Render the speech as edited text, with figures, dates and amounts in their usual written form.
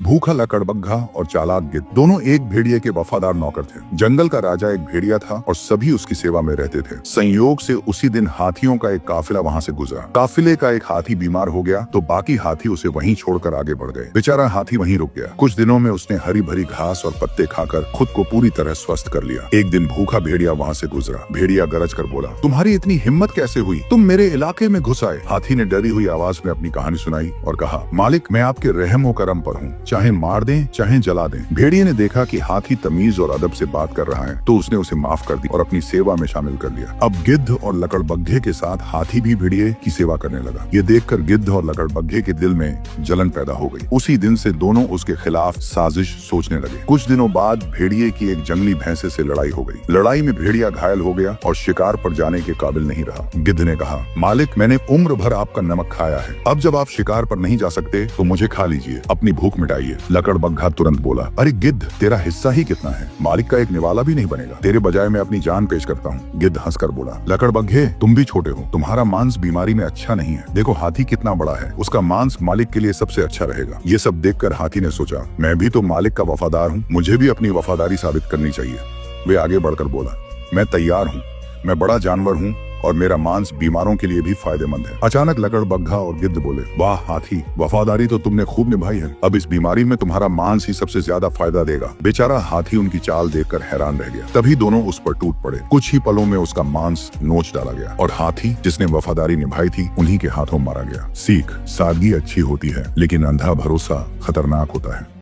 भूखा लकड़बग्घा और चालाक गिद्ध दोनों एक भेड़िए के वफादार नौकर थे। जंगल का राजा एक भेड़िया था और सभी उसकी सेवा में रहते थे। संयोग से उसी दिन हाथियों का एक काफिला वहाँ से गुजरा। काफिले का एक हाथी बीमार हो गया तो बाकी हाथी उसे वहीं छोड़कर आगे बढ़ गए। बेचारा हाथी वहीं रुक गया। कुछ दिनों में उसने हरी भरी घास और पत्ते खाकर खुद को पूरी तरह स्वस्थ कर लिया। एक दिन भूखा भेड़िया वहाँ से गुजरा। भेड़िया गरज कर बोला, तुम्हारी इतनी हिम्मत कैसे हुई? तुम मेरे इलाके में घुस आए। हाथी ने डरी हुई आवाज में अपनी कहानी सुनाई और कहा, मालिक, मैं आपके रहम व करम पर हूँ, चाहे मार दें चाहे जला दें। भेड़िए ने देखा कि हाथी तमीज और अदब से बात कर रहा है तो उसने उसे माफ कर दी और अपनी सेवा में शामिल कर लिया। अब गिद्ध और लकड़बग्घे के साथ हाथी भी भेड़िए की सेवा करने लगा। ये देखकर गिद्ध और लकड़बग्घे के दिल में जलन पैदा हो गई। उसी दिन से दोनों उसके खिलाफ साजिश सोचने लगे। कुछ दिनों बाद भेड़िए की एक जंगली भैंसे से लड़ाई हो गई। लड़ाई में भेड़िया घायल हो गया और शिकार पर जाने के काबिल नहीं रहा। गिद्ध ने कहा, मालिक, मैंने उम्र भर आपका नमक खाया है, अब जब आप शिकार पर नहीं जा सकते तो मुझे खा लीजिए, अपनी भूख मिटाइए। लकड़बग्घा तुरंत बोला, अरे गिद्ध, तेरा हिस्सा ही कितना है, मालिक का एक निवाला भी नहीं बनेगा, तेरे बजाय मैं अपनी जान पेश करता हूँ। गिद्ध हंसकर बोला, लकड़बग्घे, तुम भी छोटे हो, तुम्हारा मांस बीमारी में अच्छा नहीं है। देखो हाथी कितना बड़ा है, उसका मांस मालिक के लिए सबसे अच्छा रहेगा। ये सब देखकर हाथी ने सोचा, मैं भी तो मालिक का वफादार हूँ, मुझे भी अपनी वफादारी साबित करनी चाहिए। वे आगे बढ़कर बोला, मैं तैयार हूँ, मैं बड़ा जानवर हूँ और मेरा मांस बीमारों के लिए भी फायदेमंद है। अचानक लकड़बग्घा और गिद्ध बोले, वाह हाथी, वफादारी तो तुमने खूब निभाई है, अब इस बीमारी में तुम्हारा मांस ही सबसे ज्यादा फायदा देगा। बेचारा हाथी उनकी चाल देखकर हैरान रह गया। तभी दोनों उस पर टूट पड़े। कुछ ही पलों में उसका मांस नोच डाला गया और हाथी, जिसने वफादारी निभाई थी, उन्हीं के हाथों मारा गया। सीख, सादगी अच्छी होती है लेकिन अंधा भरोसा खतरनाक होता है।